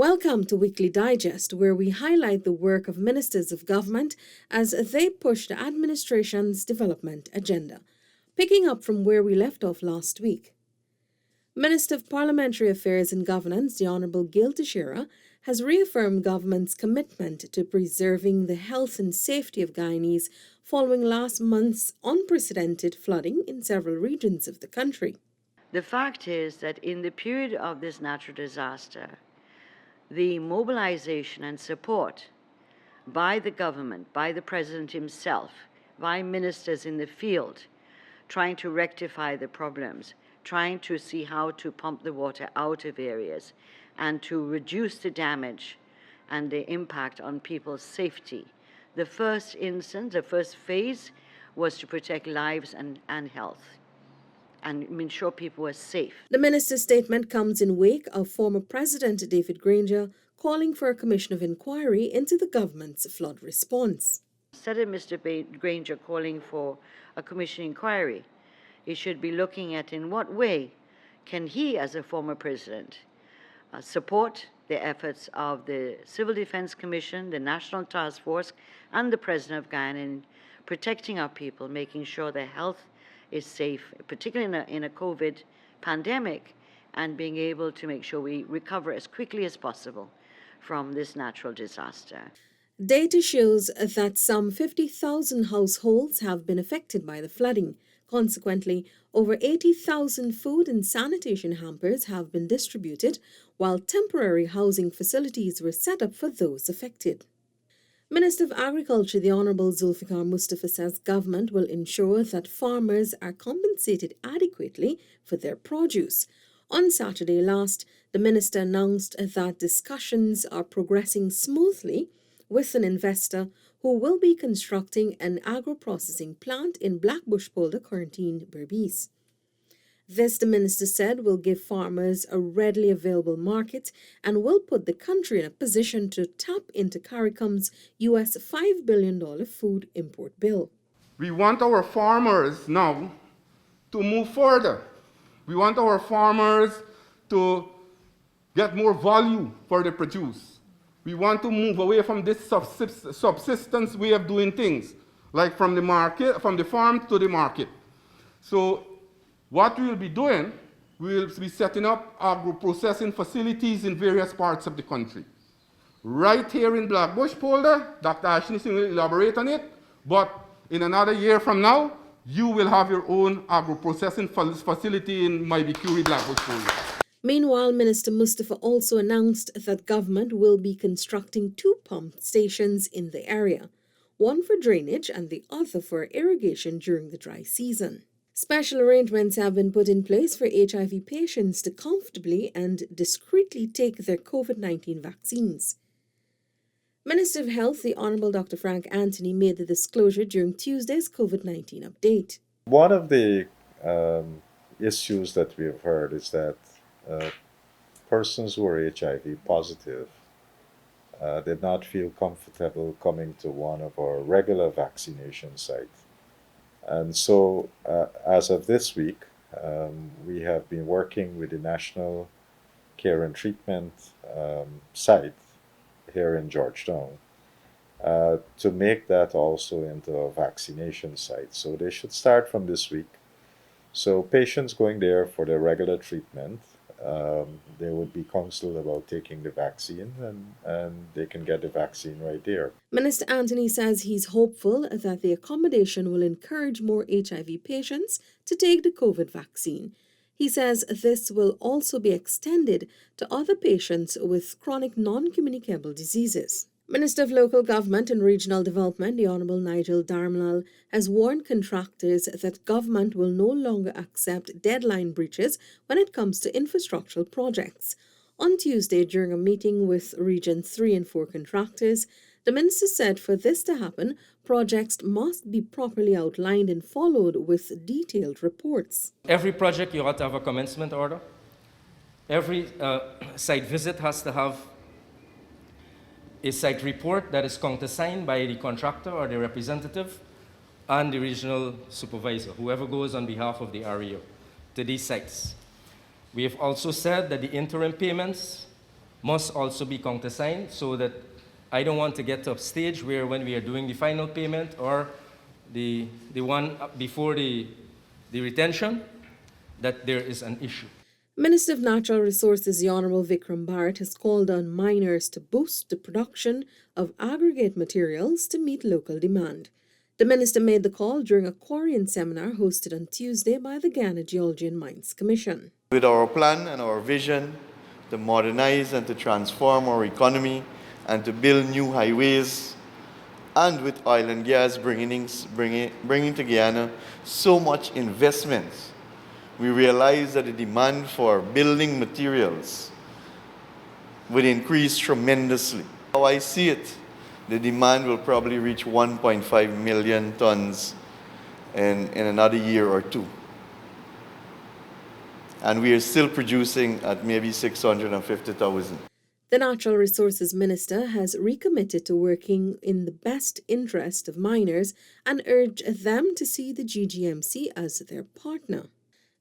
Welcome to Weekly Digest, where we highlight the work of ministers of government as they push the administration's development agenda. Picking up from where we left off last week, Minister of Parliamentary Affairs and Governance, the Honourable Gail Teixeira, has reaffirmed government's commitment to preserving the health and safety of Guyanese following last month's unprecedented flooding in several regions of the country. The fact is that in the period of this natural disaster, the mobilization and support by the government, by the President himself, by ministers in the field, trying to rectify the problems, trying to see how to pump the water out of areas and to reduce the damage and the impact on people's safety. The first instance, the first phase was to protect lives and health and ensure people were safe. The minister's statement comes in wake of former President David Granger calling for a commission of inquiry into the government's flood response. Instead of Mr. Granger calling for a commission inquiry, he should be looking at in what way can he, as a former president, support the efforts of the Civil Defense Commission, the National Task Force, and the President of Guyana in protecting our people, making sure their health is safe, particularly in a COVID pandemic, and being able to make sure we recover as quickly as possible from this natural disaster. Data shows that some 50,000 households have been affected by the flooding. Consequently, over 80,000 food and sanitation hampers have been distributed, while temporary housing facilities were set up for those affected. Minister of Agriculture, the Honourable Zulfikar Mustafa, says government will ensure that farmers are compensated adequately for their produce. On Saturday last, the minister announced that discussions are progressing smoothly with an investor who will be constructing an agro-processing plant in Blackbush Polder, Quarantine, Berbice. This, the minister said, will give farmers a readily available market and will put the country in a position to tap into CARICOM's US $5 billion food import bill. We want our farmers now to move further. We want our farmers to get more value for the produce. We want to move away from this subsistence way of doing things, like from the market, from the farm to the market. So what we will be doing, we will be setting up agro-processing facilities in various parts of the country. Right here in Blackbush Polder, Dr. Ashley will elaborate on it, but in another year from now, you will have your own agro-processing facility in Maibikuri, Blackbush Polder. Meanwhile, Minister Mustafa also announced that government will be constructing 2 pump stations in the area, one for drainage and the other for irrigation during the dry season. Special arrangements have been put in place for HIV patients to comfortably and discreetly take their COVID-19 vaccines. Minister of Health, the Honourable Dr. Frank Anthony, made the disclosure during Tuesday's COVID-19 update. One of the issues that we have heard is that persons who are HIV positive did not feel comfortable coming to one of our regular vaccination sites. And so, as of this week, we have been working with the National Care and Treatment site here in Georgetown to make that also into a vaccination site. So they should start from this week. So patients going there for their regular treatment, they would be counseled about taking the vaccine, and they can get the vaccine right there. Minister Anthony says he's hopeful that the accommodation will encourage more HIV patients to take the COVID vaccine. He says this will also be extended to other patients with chronic non-communicable diseases. Minister of Local Government and Regional Development, the Honourable Nigel Darmalal, has warned contractors that government will no longer accept deadline breaches when it comes to infrastructural projects. On Tuesday, during a meeting with Region 3 and 4 contractors, the minister said for this to happen, projects must be properly outlined and followed with detailed reports. Every project, you have to have a commencement order. Every site visit has to have a site report that is countersigned by the contractor or the representative and the regional supervisor, whoever goes on behalf of the REO to these sites. We have also said that the interim payments must also be countersigned so that I don't want to get to a stage where when we are doing the final payment or the one before the retention, that there is an issue. Minister of Natural Resources, the Honourable Vikram Bharat, has called on miners to boost the production of aggregate materials to meet local demand. The minister made the call during a quarrying seminar hosted on Tuesday by the Ghana Geology and Mines Commission. With our plan and our vision to modernize and to transform our economy and to build new highways, and with oil and gas bringing to Guyana so much investment, we realize that the demand for building materials would increase tremendously. How I see it, the demand will probably reach 1.5 million tons in another year or two. And we are still producing at maybe 650,000. The Natural Resources Minister has recommitted to working in the best interest of miners and urged them to see the GGMC as their partner.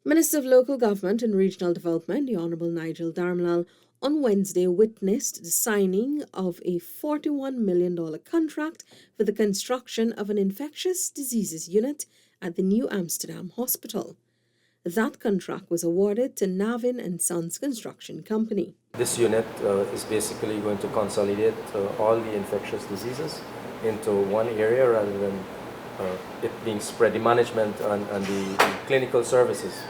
Minister of Local Government and Regional Development, the Honourable Nigel Darmlal, on Wednesday witnessed the signing of a $41 million contract for the construction of an infectious diseases unit at the New Amsterdam Hospital. That contract was awarded to Navin and Sons Construction Company. This unit is basically going to consolidate all the infectious diseases into one area rather than it being spread, the management and the clinical services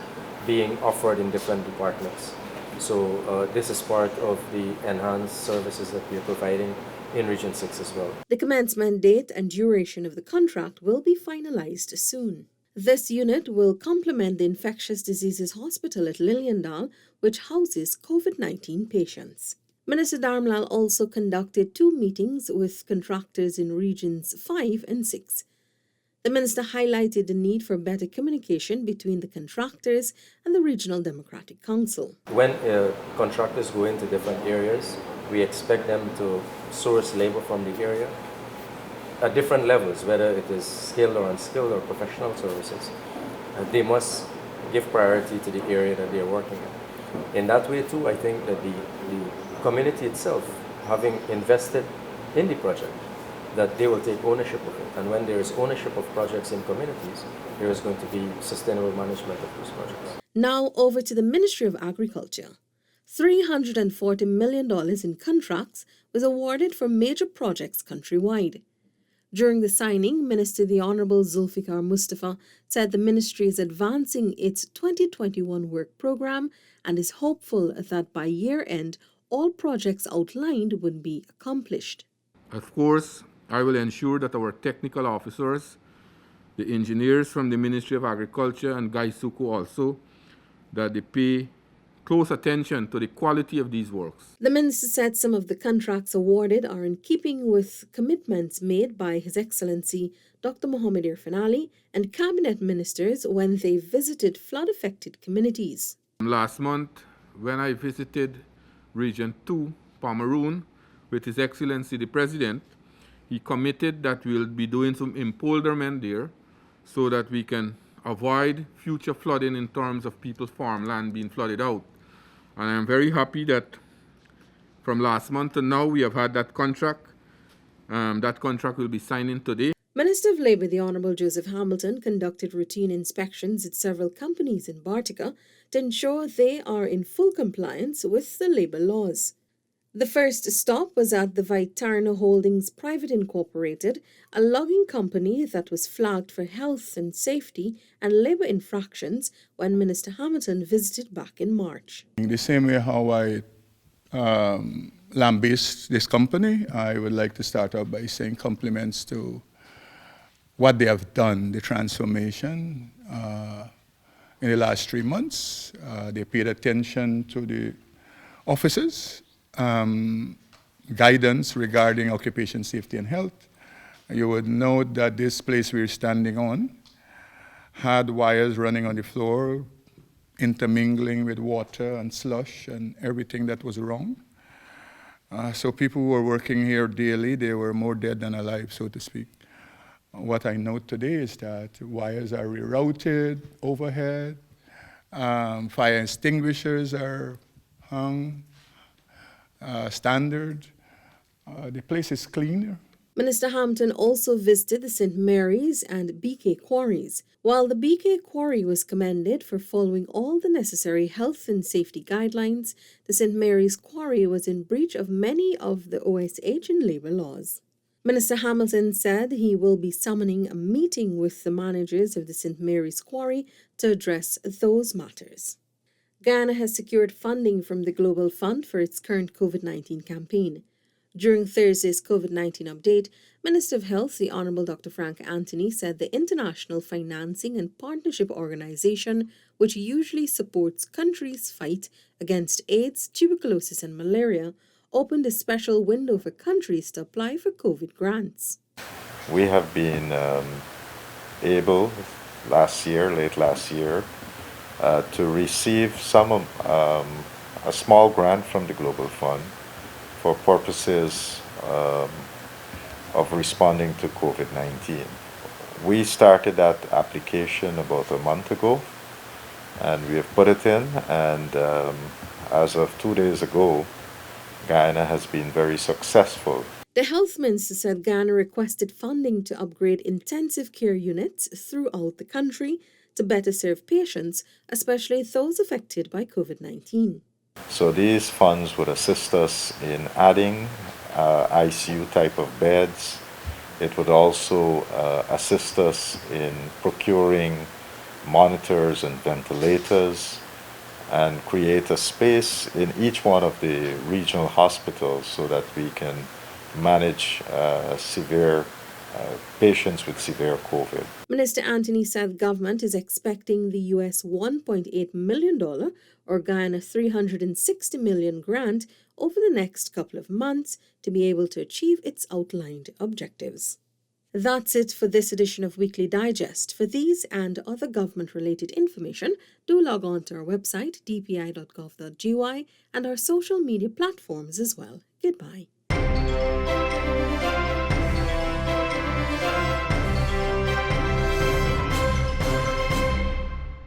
being offered in different departments. So this is part of the enhanced services that we are providing in Region 6 as well. The commencement date and duration of the contract will be finalized soon. This unit will complement the Infectious Diseases Hospital at Liliendal, which houses COVID-19 patients. Minister Darmlal also conducted 2 meetings with contractors in Regions 5 and 6. The minister highlighted the need for better communication between the contractors and the Regional Democratic Council. When contractors go into different areas, we expect them to source labor from the area at different levels, whether it is skilled or unskilled or professional services. They must give priority to the area that they are working in. In that way too, I think that the community itself, having invested in the project, that they will take ownership of it. And when there is ownership of projects in communities, there is going to be sustainable management of those projects. Now over to the Ministry of Agriculture. $340 million in contracts was awarded for major projects countrywide. During the signing, Minister the Honourable Zulfikar Mustafa said the ministry is advancing its 2021 work programme and is hopeful that by year-end, all projects outlined would be accomplished. Of course, I will ensure that our technical officers, the engineers from the Ministry of Agriculture and Gaisuku also, that they pay close attention to the quality of these works. The minister said some of the contracts awarded are in keeping with commitments made by His Excellency Dr. Mohamed Irfan Ali and cabinet ministers when they visited flood-affected communities. Last month, when I visited Region 2, Pomeroon, with His Excellency the President, he committed that we'll be doing some empowerment there so that we can avoid future flooding in terms of people's farmland being flooded out. And I'm very happy that from last month to now we have had that contract. That contract will be signing today. Minister of Labour, the Honourable Joseph Hamilton, conducted routine inspections at several companies in Bartica to ensure they are in full compliance with the labour laws. The first stop was at the Vitarno Holdings Private Incorporated, a logging company that was flagged for health and safety and labour infractions when Minister Hamilton visited back in March. In the same way how I lambast this company, I would like to start out by saying compliments to what they have done, the transformation in the last 3 months. They paid attention to the officers. Guidance regarding occupation safety and health. You would note that this place we're standing on had wires running on the floor, intermingling with water and slush and everything that was wrong. So people who were working here daily, they were more dead than alive, so to speak. What I note today is that wires are rerouted overhead, fire extinguishers are hung, standard. The place is cleaner. Minister Hampton also visited the St. Mary's and BK quarries. While the BK quarry was commended for following all the necessary health and safety guidelines, the St. Mary's quarry was in breach of many of the OSH and labour laws. Minister Hamilton said he will be summoning a meeting with the managers of the St. Mary's quarry to address those matters. Guyana has secured funding from the Global Fund for its current COVID-19 campaign. During Thursday's COVID-19 update, Minister of Health, the Honourable Dr. Frank Anthony, said the International Financing and Partnership Organization, which usually supports countries' fight against AIDS, tuberculosis and malaria, opened a special window for countries to apply for COVID grants. We have been able late last year, to receive a small grant from the Global Fund for purposes of responding to COVID-19. We started that application about a month ago, and we have put it in, and as of 2 days ago, Guyana has been very successful. The health minister said Guyana requested funding to upgrade intensive care units throughout the country to better serve patients, especially those affected by COVID-19. So these funds would assist us in adding ICU type of beds. It would also assist us in procuring monitors and ventilators and create a space in each one of the regional hospitals so that we can manage patients with severe COVID. Minister Anthony said government is expecting the US $1.8 million or Guyana $360 million grant over the next couple of months to be able to achieve its outlined objectives. That's it for this edition of Weekly Digest. For these and other government-related information, do log on to our website, dpi.gov.gy, and our social media platforms as well. Goodbye.